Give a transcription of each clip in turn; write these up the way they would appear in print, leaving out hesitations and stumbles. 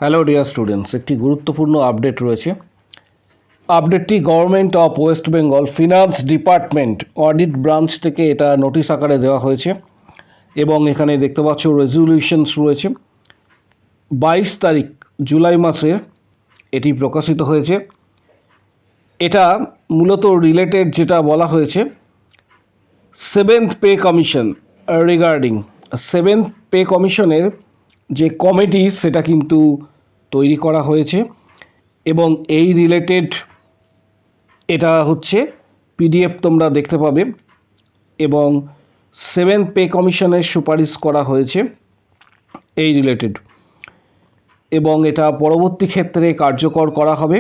Hello dear students, একটি গুরুত্বপূর্ণ update রয়েছে। আপডেটটি government of West Bengal finance department audit branch থেকে এটা নোটিশ আকারে দেওয়া হয়েছে এবং এখানে দেখতে পাচ্ছ রেজলিউশনস রয়েছে। 22 তারিখ জুলাই মাসের এটি প্রকাশিত হয়েছে। এটা মূলত রিলেটেড, যেটা বলা হয়েছে seventh pay commission regarding seventh pay কমিশনের যে কমিটি সেটা কিন্তু তৈরি করা হয়েছে এবং এই রিলেটেড এটা হচ্ছে পিডিএফ তোমরা দেখতে পাবে এবং সেভেন্থ পে কমিশনের সুপারিশ করা হয়েছে এই রিলেটেড এবং এটা পরবর্তী ক্ষেত্রে কার্যকর করা হবে।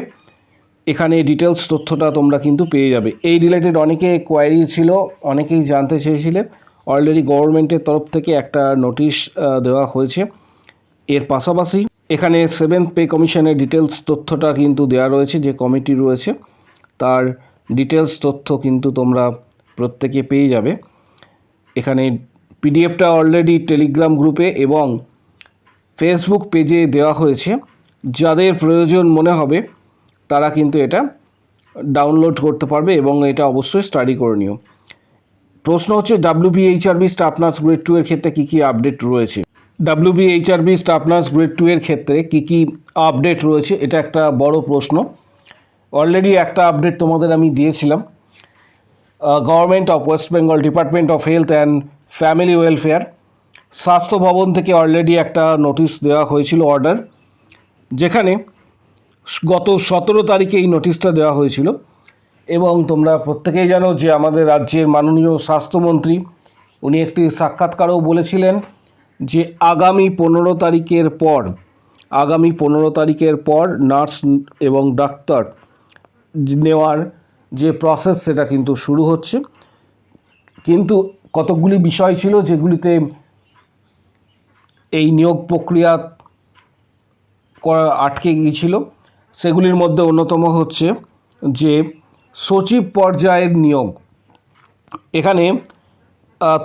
এখানে ডিটেলস তথ্যটা তোমরা কিন্তু পেয়ে যাবে। এই রিলেটেড অনেকে কোয়ারি ছিল, অনেকেই জানতে চেয়েছিলে। অলরেডি গভর্নমেন্টের তরফ থেকে একটা নোটিশ দেওয়া হয়েছে। এর পাশাপাশি এখানে সেভেন্থ পে কমিশনের ডিটেলস তথ্যটা কিন্তু দেওয়া রয়েছে, যে কমিটি রয়েছে তার ডিটেলস তথ্য কিন্তু তোমরা প্রত্যেকে পেয়ে যাবে। এখানে পিডিএফটা অলরেডি টেলিগ্রাম গ্রুপে এবং ফেসবুক পেজে দেওয়া হয়েছে। যাদের প্রয়োজন মনে হবে তারা কিন্তু এটা ডাউনলোড করতে পারবে এবং এটা অবশ্যই স্টাডি করে নিও। প্রশ্ন হচ্ছে WBHRB স্টাফ নার্স গ্রেড 2 এর ক্ষেত্রে কী কী আপডেট রয়েছে। WBHRB স্টাফ নার্স গ্রেড 2 এর ক্ষেত্রে কী কী আপডেট রয়েছে, এটা একটা বড় প্রশ্ন। অলরেডি একটা আপডেট তোমাদের আমি দিয়েছিলাম। Government of West Bengal department of health and family welfare স্বাস্থ্য ভবন থেকে অলরেডি একটা নোটিশ দেওয়া হয়েছিল, অর্ডার, যেখানে গত 17 তারিখে এই নোটিশটা দেওয়া হয়েছিল এবং তোমরা প্রত্যেকেই জানো যে আমাদের রাজ্যের মাননীয় স্বাস্থ্যমন্ত্রী উনি একটি সাক্ষাৎকারেও বলেছিলেন যে আগামী 15 তারিখের পর নার্স এবং ডাক্তার নেওয়ার যে প্রসেস সেটা কিন্তু শুরু হচ্ছে। কিন্তু কতকগুলি বিষয় ছিল যেগুলিতে এই নিয়োগ প্রক্রিয়া আটকে গিয়েছিল। সেগুলির মধ্যে অন্যতম হচ্ছে যে সচিব পর্যায়ের নিয়োগ। এখানে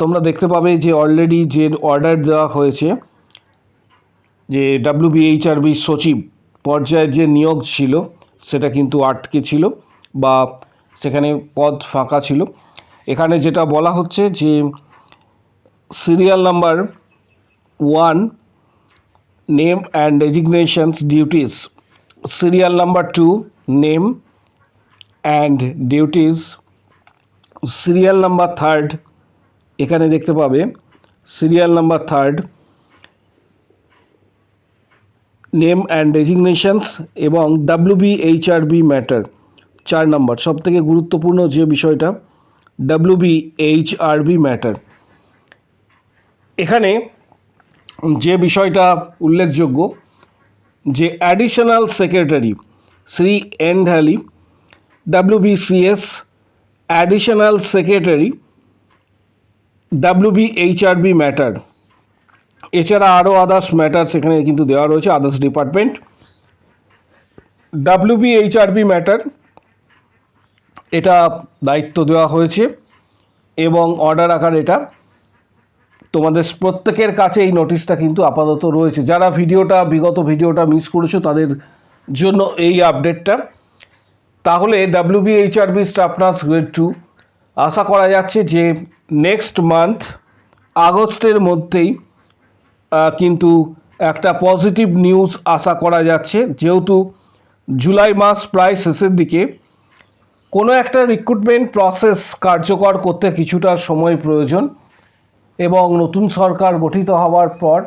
তোমরা দেখতে পাবে যে অলরেডি যে অর্ডার দেওয়া হয়েছে যে WBHRB সচিব পর্যায়ের যে নিয়োগ ছিল সেটা কিন্তু আটকে ছিল বা সেখানে পদ ফাঁকা ছিল। এখানে যেটা বলা হচ্ছে যে serial number 1 name and designations duties, serial number 2 name and duties, serial number 3 এখানে দেখতে পাবে serial number 3 name and designations এবং WBHRB ম্যাটার 4 নম্বর। সবথেকে গুরুত্বপূর্ণ যে বিষয়টা WBHRB ম্যাটার, এখানে যে বিষয়টা উল্লেখযোগ্য যে অ্যাডিশনাল সেক্রেটারি শ্রী এন ঢালি WBCS additional secretary WBHRB matter, এছাড়া আরও আদার্স ম্যাটার সেখানে কিন্তু দেওয়া রয়েছে, আদার্স ডিপার্টমেন্ট। WBHRB ম্যাটার এটা দায়িত্ব দেওয়া হয়েছে এবং অর্ডার আকার এটা তোমাদের প্রত্যেকের কাছে এই নোটিশটা কিন্তু আপাতত রয়েছে। যারা বিগত ভিডিওটা মিস করেছো তাদের জন্য এই আপডেটটা। তাহলে WBHRB স্টাফ নার্স গ্রেড 2 আশা করা যাচ্ছে যে নেক্সট মান্থ আগস্টের মধ্যেই কিন্তু একটা পজিটিভ নিউজ আশা করা যাচ্ছে। যেহেতু জুলাই মাস প্রায় শেষের দিকে, কোনো একটা রিক্রুটমেন্ট প্রসেস কার্যকর করতে কিছুটা সময় প্রয়োজন এবং নতুন সরকার গঠিত হওয়ার পর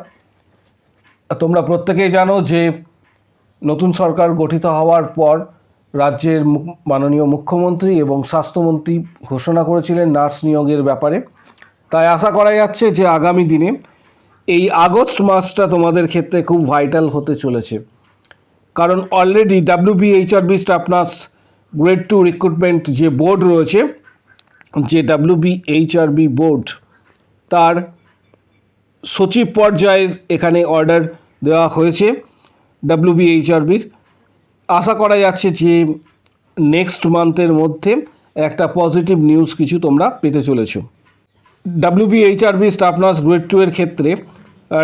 তোমরা প্রত্যেকেই জানো যে নতুন সরকার গঠিত হওয়ার পর রাজ্যের মাননীয় মুখ্যমন্ত্রী এবং স্বাস্থ্যমন্ত্রী ঘোষণা করেছিলেন নার্স নিয়োগের ব্যাপারে। তাই আশা করা যাচ্ছে যে আগামী দিনে এই আগস্ট মাসটা তোমাদের ক্ষেত্রে খুব ভাইটাল হতে চলেছে, কারণ already WBHRB staff nurse grade 2 recruitment যে বোর্ড রয়েছে, যে WBHRB বোর্ড, তার সচিব পর্যায়ের এখানে অর্ডার দেওয়া হয়েছে WBHRBর। আশা করা যাচ্ছে যে নেক্সট মান্থের মধ্যে একটা পজিটিভ নিউজ কিছু তোমরা পেতে চলেছো। WBHRB স্টাফ নার্স গ্রেড 2 এর ক্ষেত্রে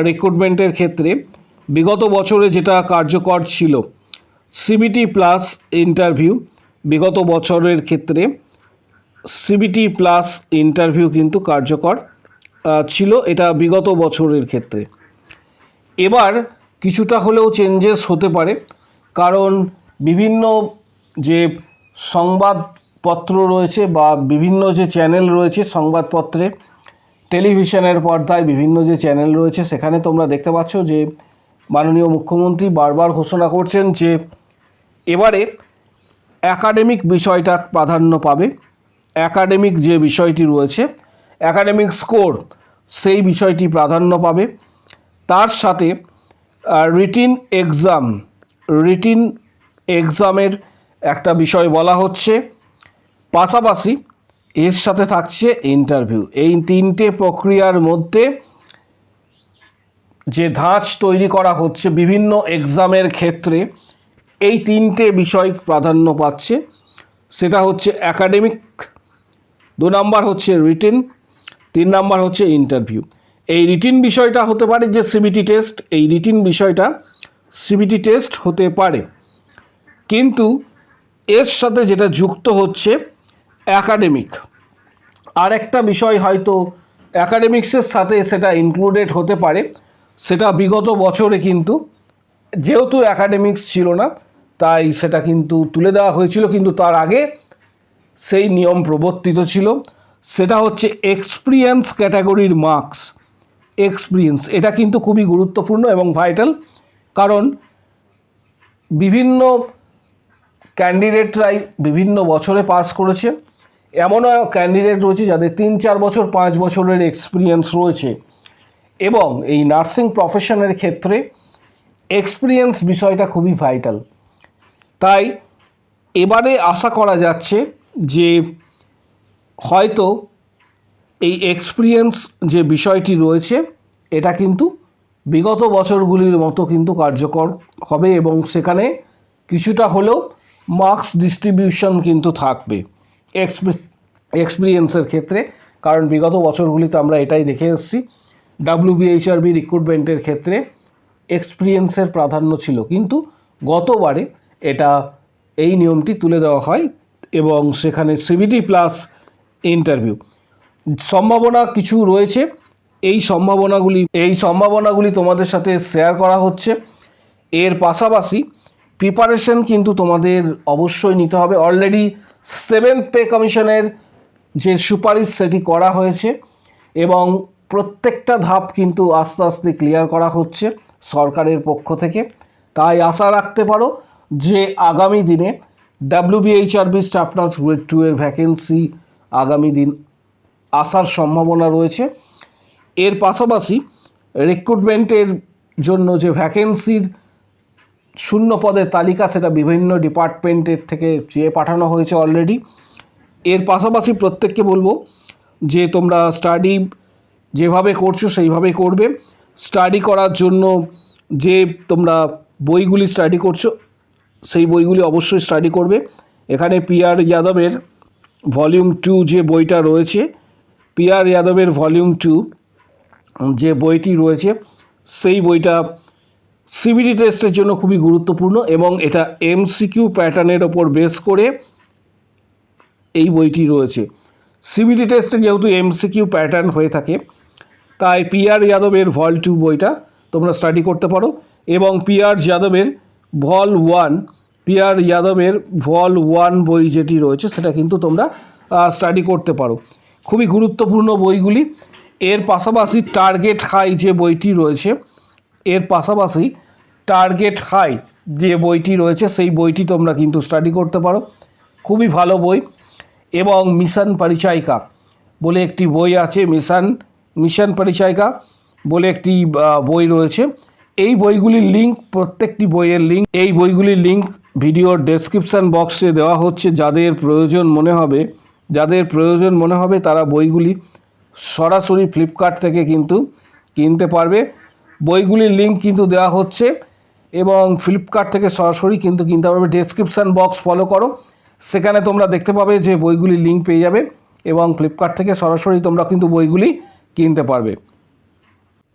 রিক্রুটমেন্টের ক্ষেত্রে বিগত বছরে যেটা কার্যকর ছিল সিবিটি প্লাস ইন্টারভিউ, বিগত বছরের ক্ষেত্রে সিবিটি প্লাস ইন্টারভিউ কিন্তু কার্যকর ছিল, এটা বিগত বছরের ক্ষেত্রে। এবার কিছুটা হলেও চেঞ্জেস হতে পারে, কারণ বিভিন্ন যে সংবাদপত্র রয়েছে বা বিভিন্ন যে চ্যানেল রয়েছে সংবাদপত্রে, টেলিভিশনের পর্দায় বিভিন্ন যে চ্যানেল রয়েছে, সেখানে তোমরা দেখতে পাচ্ছ যে মাননীয় মুখ্যমন্ত্রী বারবার ঘোষণা করছেন যে এবারে অ্যাকাডেমিক বিষয়টা প্রাধান্য পাবে। অ্যাকাডেমিক যে বিষয়টি রয়েছে, অ্যাকাডেমিক স্কোর, সেই বিষয়টি প্রাধান্য পাবে। তার সাথে রিটিন এক্সামের একটা বিষয় বলা হচ্ছে, পাশাপাশি এর সাথে থাকছে ইন্টারভিউ। এই তিনটে প্রক্রিয়ার মধ্যে যে ধাঁচ তৈরি করা হচ্ছে বিভিন্ন এক্সামের ক্ষেত্রে, এই তিনটে বিষয় প্রাধান্য পাচ্ছে। সেটা হচ্ছে অ্যাকাডেমিক, 2 নাম্বার হচ্ছে রিটিন, 3 নাম্বার হচ্ছে ইন্টারভিউ। এই রিটিন বিষয়টা হতে পারে যে সিবিটি টেস্ট, এই রিটিন বিষয়টা সিবিটি টেস্ট হতে পারে, কিন্তু এর সাথে যেটা যুক্ত হচ্ছে অ্যাকাডেমিক। আর একটা বিষয় হয়তো অ্যাকাডেমিক্সের সাথে সেটা ইনক্লুডেড হতে পারে, সেটা বিগত বছরে কিন্তু যেহেতু অ্যাকাডেমিক্স ছিল না তাই সেটা কিন্তু তুলে দেওয়া হয়েছিল, কিন্তু তার আগে সেই নিয়ম প্রবর্তিত ছিল। সেটা হচ্ছে এক্সপিরিয়েন্স ক্যাটাগরির মার্কস। এক্সপিরিয়েন্স এটা কিন্তু খুবই গুরুত্বপূর্ণ এবং ভাইটাল, কারণ বিভিন্ন ক্যান্ডিডেটরাই বিভিন্ন বছরে পাস করেছে, এমনও ক্যান্ডিডেট রয়েছে যাদের 3-4 বছর 5 বছরের এক্সপিরিয়েন্স রয়েছে, এবং এই নার্সিং প্রফেশনের ক্ষেত্রে এক্সপিরিয়েন্স বিষয়টা খুবই ভাইটাল। তাই এবারে আশা করা যাচ্ছে যে হয়তো এই এক্সপিরিয়েন্স যে বিষয়টি রয়েছে এটা কিন্তু বিগত বছরগুলির মতো কিন্তু কার্যকর হবে, এবং সেখানে কিছুটা হলেও মার্কস ডিস্ট্রিবিউশন কিন্তু থাকবে এক্সপিরিয়েন্সের ক্ষেত্রে। কারণ বিগত বছরগুলিতে আমরা এটাই দেখে এসেছি, WBHRB রিক্রুটমেন্টের ক্ষেত্রে এক্সপিরিয়েন্সের প্রাধান্য ছিল, কিন্তু গতবারে এটা এই নিয়মটি তুলে দেওয়া হয় এবং সেখানে সিবিটি প্লাস ইন্টারভিউ। সম্ভাবনা কিছু রয়েছে, এই সম্ভাবনাগুলি তোমাদের সাথে শেয়ার করা হচ্ছে। এর পাশাপাশি প্রিপারেশন কিন্তু তোমাদের অবশ্যই নিতে হবে। অলরেডি 7th পে কমিশনের যে সুপারিশ সেটি করা হয়েছে এবং প্রত্যেকটা ধাপ কিন্তু আস্তে আস্তে ক্লিয়ার করা হচ্ছে সরকারের পক্ষ থেকে। তাই আশা রাখতে পারো যে আগামী দিনে WBHRB স্টাফ নার্স গ্রেড 2 এর ভ্যাকেন্সি আগামী দিন আসার সম্ভাবনা রয়েছে। এর পাশাপাশি রিক্রুটমেন্টের জন্য যে ভ্যাকেন্সির শূন্য পদের তালিকা, সেটা বিভিন্ন ডিপার্টমেন্টের থেকে চেয়ে পাঠানো হয়েছে অলরেডি। এর পাশাপাশি প্রত্যেককে বলবো যে তোমরা স্টাডি যেভাবে করছো সেইভাবেই করবে। স্টাডি করার জন্য যে তোমরা বইগুলি স্টাডি করছো সেই বইগুলি অবশ্যই স্টাডি করবে। এখানে PR যাদবের ভলিউম 2 যে বইটা রয়েছে, PR যাদবের ভলিউম 2 যে বইটি রয়েছে, সেই বইটা সিবিটি টেস্টের জন্য খুবই গুরুত্বপূর্ণ এবং এটা MCQ প্যাটার্নের ওপর বেস করে এই বইটি রয়েছে। সিবিটি টেস্টে যেহেতু MCQ প্যাটার্ন হয়ে থাকে, তাই PR যাদবের ভল 2 বইটা তোমরা স্টাডি করতে পারো, এবং PR যাদবের ভল 1 বই যেটি রয়েছে সেটা কিন্তু তোমরা স্টাডি করতে পারো। খুবই গুরুত্বপূর্ণ বইগুলি। এর পাশাপাশি টার্গেট হাই যে বইটি রয়েছে, সেই বইটি তোমরা কিন্তু স্টাডি করতে পারো, খুবই ভালো বই। এবং মিশন পরিচায়িকা বলে একটি বই আছে, মিশন পরিচায়িকা বলে একটি বই রয়েছে। এই বইগুলির লিঙ্ক, প্রত্যেকটি বইয়ের লিঙ্ক, এই বইগুলির লিঙ্ক ভিডিওর ডেসক্রিপশান বক্সে দেওয়া হচ্ছে। যাদের প্রয়োজন মনে হবে তারা বইগুলি সরাসরি ফ্লিপকার্ট থেকে কিন্তু কিনতে পারবে। বইগুলির লিঙ্ক কিন্তু দেওয়া হচ্ছে এবং ফ্লিপকার্ট থেকে সরাসরি কিন্তু কিনতে পারবে। ডেসক্রিপশান বক্স ফলো করো, সেখানে তোমরা দেখতে পাবে যে বইগুলির লিঙ্ক পেয়ে যাবে এবং ফ্লিপকার্ট থেকে সরাসরি তোমরা কিন্তু বইগুলি কিনতে পারবে।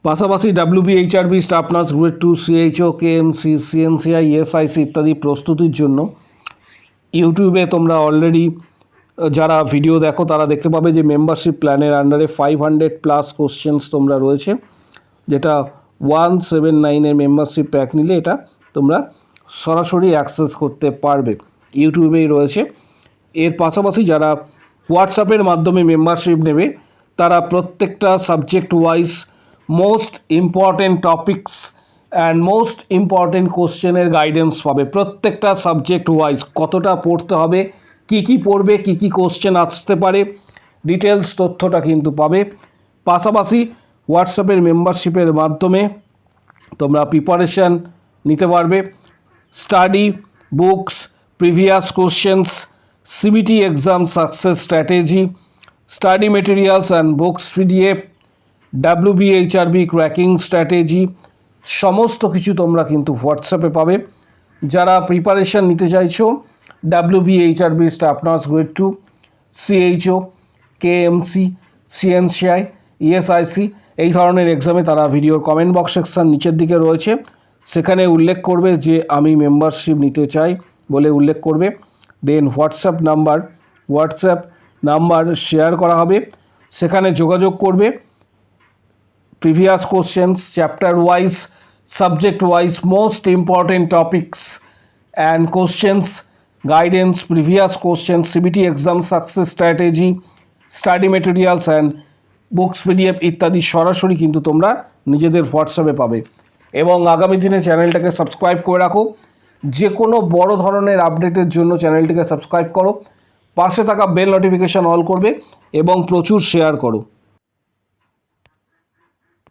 পাশাপাশি WBHRB staff nurse grade 2 CHO KMC CNCI ESIC ইত্যাদি প্রস্তুতির জন্য ইউটিউবে তোমরা অলরেডি যারা ভিডিও দেখো তারা দেখতে পাবে যে মেম্বারশিপ প্ল্যানের আন্ডারে 500+ কোশ্চেন্স তোমরা রয়েছে, যেটা 179 এর মেম্বারশিপ প্যাক নিলে এটা তোমরা সরাসরি অ্যাক্সেস করতে পারবে, ইউটিউবেই রয়েছে। এর পাশাপাশি যারা হোয়াটসঅ্যাপের মাধ্যমে মেম্বারশিপ নেবে তারা প্রত্যেকটা subject wise most important topics and most important কোশ্চেনের গাইডেন্স পাবে। প্রত্যেকটা সাবজেক্ট ওয়াইজ কতটা পড়তে হবে, কি পড়বে, কি কোশ্চেন আসতে পারে, ডিটেলস তথ্যটা কিন্তু পাবে। পাশাপাশি হোয়াটসঅ্যাপের মেম্বারশিপের মাধ্যমে তোমরা প্রিপারেশান নিতে পারবে। Study books, previous questions, CBT exam success strategy, study materials and books PDF, WBHRB cracking strategy, সমস্ত কিছু তোমরা কিন্তু হোয়াটসঅ্যাপে পাবে। যারা প্রিপারেশান নিতে চাইছো WBHRB staff nurse grade 2 CHO KMC CNCI ESIC এই ধরনের এক্সামে তারা ভিডিওর কমেন্ট বক্স সেকশন নিচের দিকে রয়েছে, সেখানে উল্লেখ করবে যে আমি মেম্বারশিপ নিতে চাই বলে উল্লেখ করবে। দেন হোয়াটসঅ্যাপ নাম্বার শেয়ার করা হবে, সেখানে যোগাযোগ করবে। Previous questions, chapter wise, subject wise most important topics and questions, guidance, previous questions, CBT exam success strategy, study materials and books PDF ইত্যাদি সরাসরি কিন্তু তোমরা নিজেদের হোয়াটসঅ্যাপে পাবে। এবং আগামী দিনে চ্যানেলটাকে সাবস্ক্রাইব করে রাখো, যে কোনো বড় ধরনের আপডেটের জন্য চ্যানেলটিকে সাবস্ক্রাইব করো, পাশে থাকা বেল নোটিফিকেশান অল করবে এবং প্রচুর শেয়ার করো।